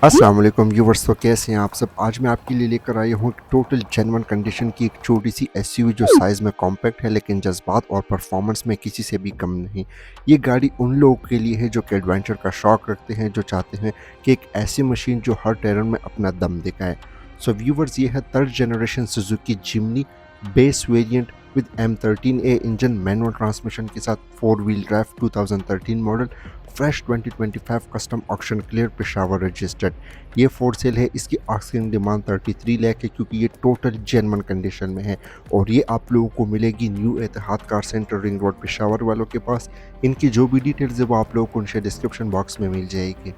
अस्सलाम वालेकुम व्यूवर्स। तो कैसे हैं आप सब। आज मैं आपके लिए लेकर आई हूँ एक टोटल जेन्युइन कंडीशन की एक छोटी सी एसयूवी जो साइज़ में कॉम्पैक्ट है लेकिन जज्बात और परफॉर्मेंस में किसी से भी कम नहीं। ये गाड़ी उन लोगों के लिए है जो कि एडवेंचर का शौक रखते हैं, जो चाहते हैं कि एक ऐसी मशीन जो हर टेरेन में अपना दम दिखाए। सो व्यूवर्स, ये है third generation Suzuki Jimny base variant with M13A engine manual transmission के साथ 4 wheel drive 2013 model fresh 2025 custom auction clear Peshawar registered. ये फोर सेल है। इसकी आस्किंग डिमांड 33 लाख है क्योंकि ये टोटल जेन्युइन कंडीशन में है और ये आप लोगों को मिलेगी new Etihad car centre ring road Peshawar वालों के पास। इनकी जो भी डिटेल्स है वो आप लोगों को उनसे डिस्क्रिप्शन बॉक्स में मिल जाएगी।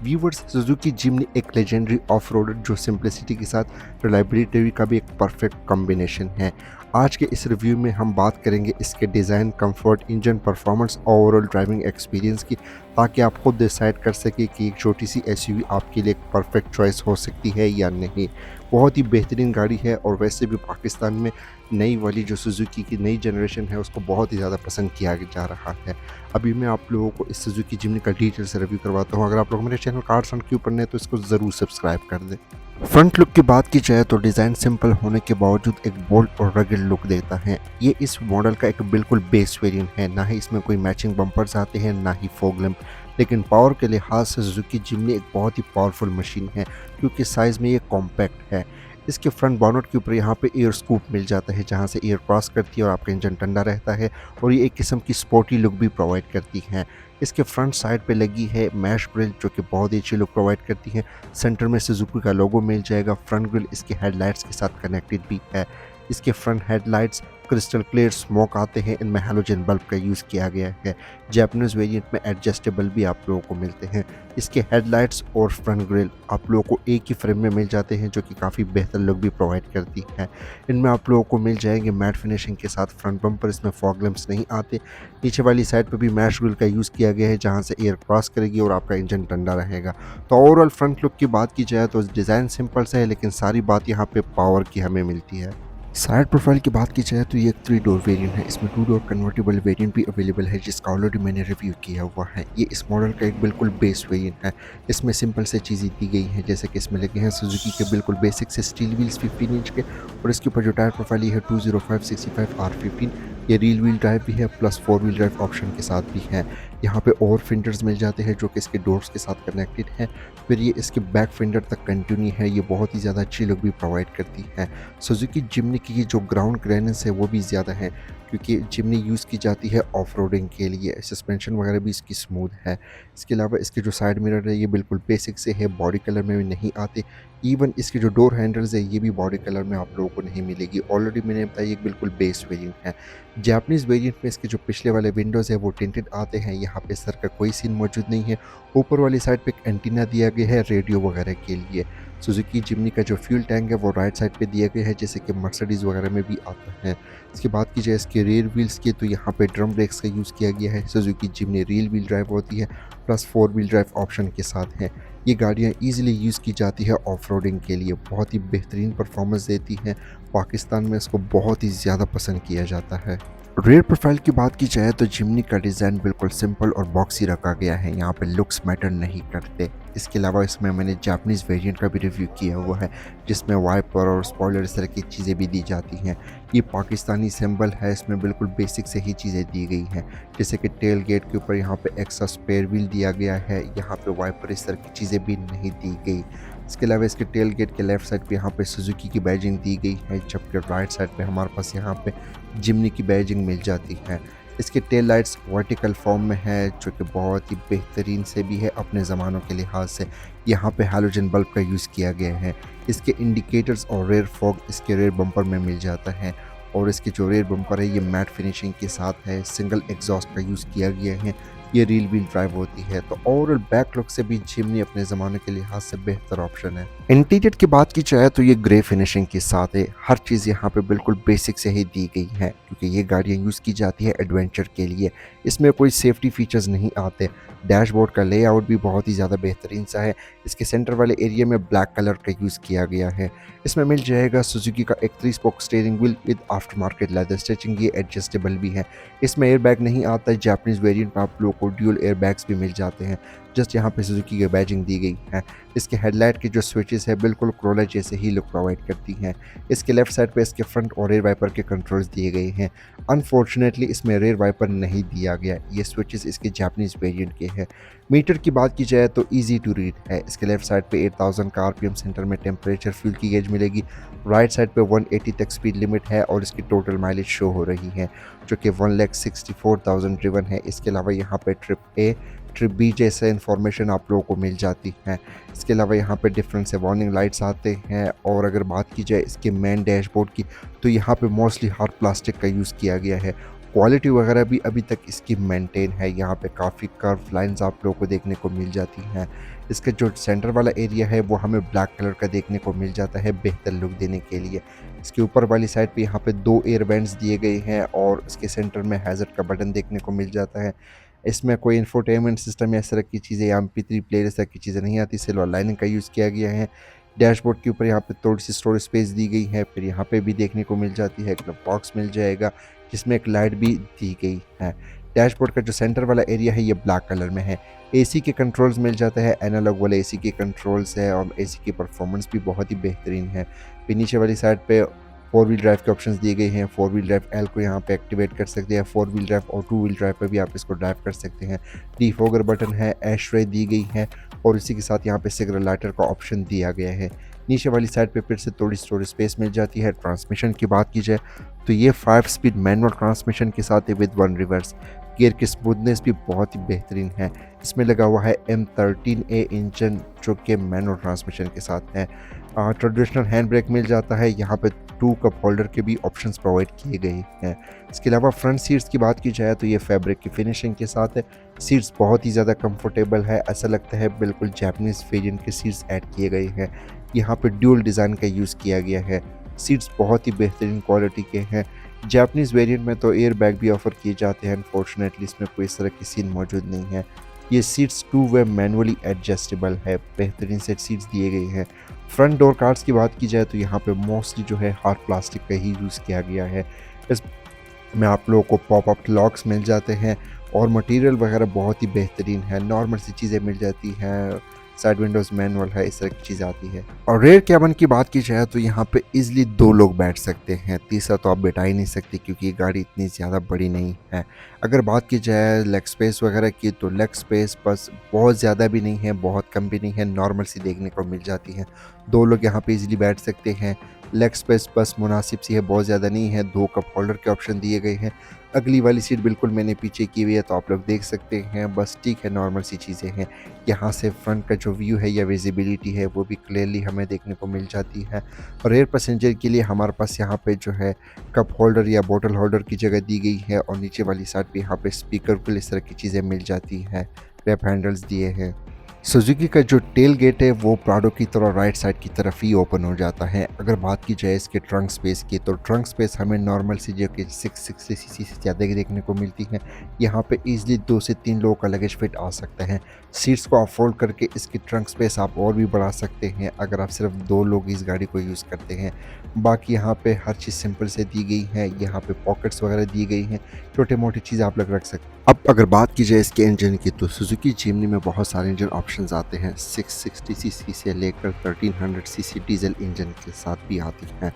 व्यूवर्स, सुजुकी जिमनी एक लेजेंडरी ऑफ रोडर जो सिंप्लिसिटी के साथ रिलायबिलिटी का भी एक परफेक्ट कॉम्बिनेशन है। आज के इस रिव्यू में हम बात करेंगे इसके design, comfort, engine performance, overall driving experience की, ताकि आप खुद डिसाइड कर सकें कि एक छोटी सी एसयूवी आपके लिए एक परफेक्ट चॉइस हो सकती है या नहीं। बहुत ही बेहतरीन गाड़ी है और वैसे भी पाकिस्तान में नई वाली जो सुजुकी की नई जनरेशन है उसको बहुत ही ज़्यादा पसंद किया जा रहा है। अभी मैं आप लोगों को इस सुजुकी जिमनी का डिटेल से रिव्यू करवाता हूँ। अगर आप लोग मेरे चैनल कार्ड्स एंड क्यों पढ़ने हैं तो इसको ज़रूर सब्सक्राइब कर दें। फ्रंट लुक की बात की जाए तो डिज़ाइन सिंपल होने के बावजूद एक बोल्ड और रगड लुक देता है। ये इस मॉडल का एक बिल्कुल बेस वेरिएंट है, ना ही इसमें कोई मैचिंग बम्पर्स आते हैं ना ही फॉग लैंप। लेकिन पावर के लिहाज से सुजुकी जिमनी एक बहुत ही पावरफुल मशीन है क्योंकि साइज़ में ये कॉम्पैक्ट है। इसके फ्रंट बॉनेट के ऊपर यहाँ पे एयर स्कूप मिल जाता है जहाँ से एयर क्रॉस करती है और आपका इंजन ठंडा रहता है और ये एक किस्म की स्पोर्टी लुक भी प्रोवाइड करती है। इसके फ्रंट साइड पे लगी है मैश ग्रिल जो कि बहुत ही अच्छी लुक प्रोवाइड करती है। सेंटर में सुजुकी का लोगो मिल जाएगा। फ्रंट ग्रिल इसके हेडलाइट्स के साथ कनेक्टेड भी है। इसके front headlights crystal clear smoke आते हैं। इनमें हैलोजन बल्ब का यूज़ किया गया है। जैपनीज वेरिएंट में एडजस्टेबल भी आप लोगों को मिलते हैं। इसके हेडलाइट्स और फ्रंट ग्रिल आप लोगों को एक ही फ्रेम में मिल जाते हैं जो कि काफ़ी बेहतर लुक भी प्रोवाइड करती है। इनमें आप लोगों को मिल जाएंगे मैट फिनिशिंग के साथ फ्रंट बम्पर। इसमें फॉग लैंप्स नहीं आते। नीचे वाली साइड पे भी मैश ग्रिल का यूज़ किया गया है जहाँ से एयर क्रॉस करेगी और आपका इंजन ठंडा रहेगा। तो ओवरऑल फ्रंट लुक की बात की जाए तो डिज़ाइन सिंपल सा है लेकिन सारी बात यहाँ पे पावर की हमें मिलती है। साइड प्रोफाइल की बात की जाए तो ये एक 3 डोर वेरिएंट है। इसमें 2 डोर कन्वर्टेबल वेरिएंट भी अवेलेबल है जिसका ऑलरेडी मैंने रिव्यू किया हुआ है। ये इस मॉडल का एक बिल्कुल बेस वेरिएंट है। इसमें सिंपल से चीज़ें दी गई हैं जैसे कि इसमें लगे हैं सुजुकी के बिल्कुल बेसिक से स्टील व्हील्स 15 इंच के और इसके ऊपर जो टायर प्रोफाइल है 205/65 R15। ये रील व्हील ड्राइव भी है प्लस 4 व्हील ड्राइव ऑप्शन के साथ भी है। यहाँ पे और फेंडर्स मिल जाते हैं जो कि इसके डोर्स के साथ कनेक्टेड है। फिर ये इसके बैक फेंडर तक कंटिन्यू है। ये बहुत ही ज़्यादा अच्छी लुक भी प्रोवाइड करती है। सुजुकी जिमनी की जो ग्राउंड क्लियरेंस है वो भी ज़्यादा है क्योंकि जिमनी यूज़ की जाती है ऑफ रोडिंग के लिए। सस्पेंशन वगैरह भी इसकी स्मूथ है। इसके अलावा इसके जो साइड मिरर है ये बिल्कुल बेसिक से है, बॉडी कलर में भी नहीं आते। इवन इसके जो डोर हैंडल्स है ये भी बॉडी कलर में आप लोगों को नहीं मिलेगी। ऑलरेडी मैंने बताया ये बिल्कुल बेस वेरिएंट है। जापानीज़ वेरिएंट में इसके जो पिछले वाले विंडोज़ है वो टिंटेड आते हैं। यहाँ पे सर का कोई सीन मौजूद नहीं है। ऊपर वाली साइड पे एक एंटीना दिया गया है रेडियो वगैरह के लिए। सुजुकी जिमनी का जो फ्यूल टैंक है वो राइट साइड पे दिया गया है जैसे कि मर्सिडीज़ वगैरह में भी आता है। इसकी बात की जाए इसके रियर व्हील्स की तो यहाँ पे ड्रम ब्रेक्स का यूज़ किया गया है। सुजुकी जिमनी रियल व्हील ड्राइव होती है प्लस 4 व्हील ड्राइव ऑप्शन के साथ है। ये गाड़ियाँ ईजिली यूज़ की जाती है ऑफ रोडिंग के लिए। बहुत ही बेहतरीन परफॉर्मेंस देती है। पाकिस्तान में इसको बहुत ही ज़्यादा पसंद किया जाता है। रेयर प्रोफाइल की बात की जाए तो जिमनी का डिज़ाइन बिल्कुल सिंपल और बॉक्सी रखा गया है। यहाँ पे लुक्स मैटर नहीं करते। इसके अलावा इसमें मैंने जापानीज़ वेरिएंट का भी रिव्यू किया हुआ है जिसमें वाइपर और स्पॉइलर इस तरह की चीज़ें भी दी जाती हैं। ये पाकिस्तानी सिंबल है। इसमें बिल्कुल बेसिक से ही चीज़ें दी गई हैं जैसे कि टेल गेट के ऊपर यहाँ पे एक्स्ट्रा स्पेयर व्हील दिया गया है। यहाँ पे वाइपर इस तरह की चीज़ें भी नहीं दी गई। इसके अलावा इसके टेल गेट के लेफ्ट साइड पे यहाँ पे सुजुकी की बैजिंग दी गई है जबकि राइट साइड पे हमारे पास यहाँ पे जिमनी की बैजिंग मिल जाती है। इसके टेल लाइट्स वर्टिकल फॉर्म में है जो कि बहुत ही बेहतरीन से भी है अपने ज़मानों के लिहाज से। यहाँ पे हैलोजन बल्ब का यूज़ किया गया है। इसके इंडिकेटर्स और रेयर फॉग इसके रेयर बम्पर में मिल जाता है और इसके जो रेयर बम्पर है ये मैट फिनिशिंग के साथ है। सिंगल एग्जॉस्ट का यूज़ किया गया है। ये रील व्हील ड्राइव होती है। तो ओवरऑल बैक लुक से भी जिमनी अपने ज़माने के लिहाज से बेहतर ऑप्शन है। इंटीरियर की बात की जाए तो ये ग्रे फिनिशिंग के साथ है। हर चीज़ यहाँ पे बिल्कुल बेसिक से ही दी गई है क्योंकि ये गाड़ियाँ यूज़ की जाती है एडवेंचर के लिए। इसमें कोई सेफ्टी फीचर्स नहीं आते। डैशबोर्ड का लेआउट भी बहुत ही ज़्यादा बेहतरीन सा है। इसके सेंटर वाले एरिया में ब्लैक कलर का यूज़ किया गया है। इसमें मिल जाएगा सुजुकी का एक 3 spoke steering wheel with after market leather stitching. ये एडजस्टेबल भी है। इसमें एयर बैग नहीं आता है। जापानीज़ वेरिएंट में आप लोगों को ड्यूल एयर बैग्स भी मिल जाते हैं। जस्ट यहाँ पे सुजुकी की बैजिंग दी गई है। इसके हेडलाइट की जो स्विचेस है बिल्कुल क्रोला जैसे ही लुक प्रोवाइड करती हैं। इसके लेफ्ट साइड पे इसके फ्रंट और रेयर वाइपर के कंट्रोल्स दिए गए हैं। अनफॉर्चुनेटली इसमें रेयर वाइपर नहीं दिया गया, ये स्विचेस इसके जापानीज वेरिएंट के हैं। मीटर की बात की जाए तो ईजी टू रीड है। इसके लेफ्ट साइड पे 8000 का आरपीएम, सेंटर में टेम्परेचर, फ्यूल की गेज मिलेगी। राइट साइड पे 180 तक स्पीड लिमिट है और इसकी टोटल माइलेज शो हो रही है जो कि 1,64,000 ड्रिवन है। इसके अलावा यहाँ पे ट्रिप ए, ट्रिप बी जैसे इन्फॉर्मेशन आप लोगों को मिल जाती है। इसके अलावा यहाँ पे डिफरेंट से वार्निंग लाइट्स आते हैं। और अगर बात की जाए इसके मेन डैशबोर्ड की तो यहाँ पे मोस्टली हार्ड प्लास्टिक का यूज़ किया गया है। क्वालिटी वगैरह भी अभी तक इसकी मेंटेन है। यहाँ पे काफ़ी कर्व लाइंस आप लोगों को देखने को मिल जाती हैं। इसका जो सेंटर वाला एरिया है वो हमें ब्लैक कलर का देखने को मिल जाता है बेहतर लुक देने के लिए। इसके ऊपर वाली साइड पे यहाँ पे 2 एयर वेंट्स दिए गए हैं और इसके सेंटर में हैजर्ड का बटन देखने को मिल जाता है। इसमें कोई इंफोटेनमेंट सिस्टम या इस तरह की चीज़ें या MP3 प्लेयर इस तरह की चीज़ें नहीं आती, सिल्वर लाइनिंग का यूज़ किया गया है। डैशबोर्ड के ऊपर यहाँ पे थोड़ी सी स्टोरेज स्पेस दी गई है। फिर यहाँ पे भी देखने को मिल जाती है ग्लव बॉक्स मिल जाएगा जिसमें एक लाइट भी दी गई है। डैशबोर्ड का जो सेंटर वाला एरिया है ये ब्लैक कलर में है। AC के कंट्रोल्स मिल जाते हैं, एनालॉग वाले AC के कंट्रोल्स है और AC की परफॉर्मेंस भी बहुत ही बेहतरीन है। फिर नीचे वाली साइड पे 4 व्हील ड्राइव के ऑप्शंस दिए गए हैं। 4 व्हील ड्राइव L को यहाँ पे एक्टिवेट कर सकते हैं। 4 व्हील ड्राइव और 2 व्हील ड्राइव पे भी आप इसको ड्राइव कर सकते हैं। डिफॉगर बटन है, एशरे दी गई है और इसी के साथ यहाँ पे सिग्नल लाइटर का ऑप्शन दिया गया है। नीचे वाली साइड पे फिर से थोड़ी स्टोरेज स्पेस मिल जाती है। ट्रांसमिशन की बात की जाए तो ये 5 स्पीड मैनुअल ट्रांसमिशन के साथ है विद 1 रिवर्स। गियर की स्मूथनेस भी बहुत ही बेहतरीन है। इसमें लगा हुआ है M13A इंजन जो कि मैनुअल ट्रांसमिशन के साथ है। ट्रेडिशनल हैंड ब्रेक मिल जाता है। यहाँ पे 2 कप होल्डर के भी ऑप्शंस प्रोवाइड किए गए हैं। इसके अलावा फ्रंट सीट्स की बात की जाए तो ये फैब्रिक की फिनिशिंग के साथ है। सीट्स बहुत ही ज़्यादा कंफर्टेबल है, ऐसा लगता है बिल्कुल जापानीज वेरिएंट के सीट्स ऐड किए गए हैं। यहाँ पे ड्यूल डिज़ाइन का यूज़ किया गया है। सीट्स बहुत ही बेहतरीन क्वालिटी के हैं। जापानीज वेरिएंट में तो एयर बैग भी ऑफर किए जाते हैं, अनफॉर्चुनेटली इसमें कोई इस तरह की सीन मौजूद नहीं है। ये सीट्स 2 वे मैनुअली एडजस्टेबल है, बेहतरीन से सीट्स दिए गए हैं। फ्रंट डोर कार्ड्स की बात की जाए तो यहाँ पे मोस्टली जो है हार्ड प्लास्टिक का ही यूज़ किया गया है। इसमें आप लोगों को पॉपअप लॉक्स मिल जाते हैं और मटेरियल वगैरह बहुत ही बेहतरीन है। नॉर्मल सी चीज़ें मिल जाती हैं, साइड विंडोज मैनुअल है, इस तरह की चीज़ आती है। और रेयर कैबिन की बात की जाए तो यहाँ पे इजीली 2 लोग बैठ सकते हैं, तीसरा तो आप बैठा ही नहीं सकते क्योंकि ये गाड़ी इतनी ज़्यादा बड़ी नहीं है। अगर बात की जाए लेग स्पेस वगैरह की तो लेग स्पेस बस बहुत ज़्यादा भी नहीं है, बहुत कम भी नहीं है, नॉर्मल सी देखने को मिल जाती है। 2 लोग यहाँ पे इजीली बैठ सकते हैं। लेग स्पेस बस मुनासिब सी है, बहुत ज़्यादा नहीं है। 2 कप होल्डर के ऑप्शन दिए गए हैं। अगली वाली सीट बिल्कुल मैंने पीछे की हुई है तो आप लोग देख सकते हैं, बस ठीक है, नॉर्मल सी चीज़ें हैं। यहाँ से फ्रंट का जो व्यू है या विजिबिलिटी है वो भी क्लियरली हमें देखने को मिल जाती है। और रेयर पैसेंजर के लिए हमारे पास यहाँ पे जो है कप होल्डर या बोतल होल्डर की जगह दी गई है और नीचे वाली साइड पे यहाँ पे स्पीकर को इस तरह की चीज़ें मिल जाती हैं। रैप हैंडल्स दिए हैं। सुजुकी का जो टेल गेट है वो प्राडो की तरह राइट साइड की तरफ ही ओपन हो जाता है। अगर बात की जाए इसके ट्रंक स्पेस की तो ट्रंक स्पेस हमें नॉर्मल सी जो कि 660 सीसी से ज़्यादा की देखने को मिलती है। यहाँ पे इजीली 2 से 3 लोगों का लगेज फिट आ सकता है। सीट्स को आप फोल्ड करके इसकी ट्रंक स्पेस आप और भी बढ़ा सकते हैं अगर आप सिर्फ 2 लोग इस गाड़ी को यूज़ करते हैं। बाकी यहाँ पे हर चीज़ सिंपल से दी गई है। यहाँ पे पॉकेट्स वगैरह दी गई हैं, छोटे मोटी चीज़ आप लोग रख सकते हैं। अब अगर बात की जाए इसके इंजन की तो सुजुकी जिमनी में बहुत सारे इंजन ऑप्शंस आते हैं। 660 सीसी से लेकर 1300 सीसी डीजल इंजन के साथ भी आती हैं।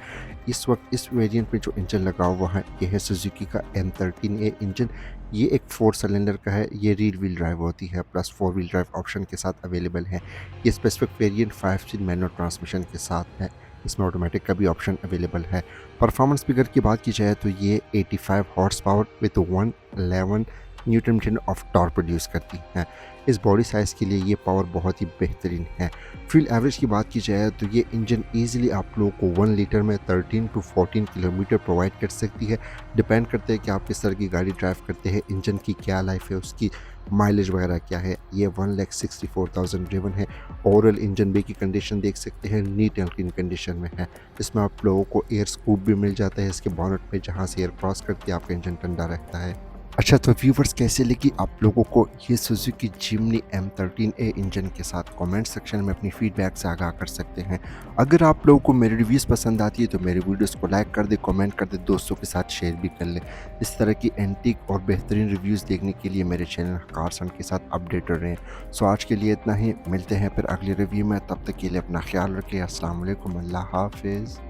इस वक्त इस वेरिएंट पे जो इंजन लगा हुआ है ये है सुजुकी का M13A इंजन। ये एक 4 सिलेंडर का है, ये रियर व्हील ड्राइव होती है प्लस 4 व्हील ड्राइव ऑप्शन के साथ अवेलेबल है। ये specific variant 5 speed manual transmission के साथ है। इसमें ऑटोमेटिक का भी ऑप्शन अवेलेबल है। परफॉर्मेंस फिगर की बात की जाए तो ये 85 horse power with 111 newton metre of torque produce करती है। इस बॉडी साइज़ के लिए ये पावर बहुत ही बेहतरीन है। फ्यूल एवरेज की बात की जाए तो ये इंजन ईजिली आप लोगों को 1 लीटर में 13 to 14 किलोमीटर प्रोवाइड कर सकती है। डिपेंड करते हैं कि आप किस तरह की गाड़ी ड्राइव करते हैं, इंजन की क्या लाइफ है, उसकी माइलेज वगैरह क्या है। ये 1,64,000 ड्रिवन है। ओवरऑल इंजन बे की कंडीशन देख सकते हैं, नीट एंड क्लीन कंडीशन में है। इसमें आप लोगों को एयर स्कूप भी मिल जाता है इसके बॉनेट पे, जहाँ से एयर क्रॉस करके आपका इंजन ठंडा रहता है। अच्छा तो व्यूवर्स कैसे लगी आप लोगों को ये सुजुकी जिमनी M13A इंजन के साथ कमेंट सेक्शन में अपनी फीडबैक से आगाह कर सकते हैं। अगर आप लोगों को मेरी रिव्यूज़ पसंद आती है तो मेरे वीडियोस को लाइक कर दे, कमेंट कर दे, दोस्तों के साथ शेयर भी कर ले। इस तरह की एंटीक और बेहतरीन रिव्यूज़ देखने के लिए मेरे चैनल कारसन के साथ अपडेटेड रहें। सो आज के लिए इतना ही, मिलते हैं फिर अगले रिव्यू में, तब तक के लिए अपना ख्याल रखें। अस्सलाम वालेकुम, अल्लाह हाफिज़।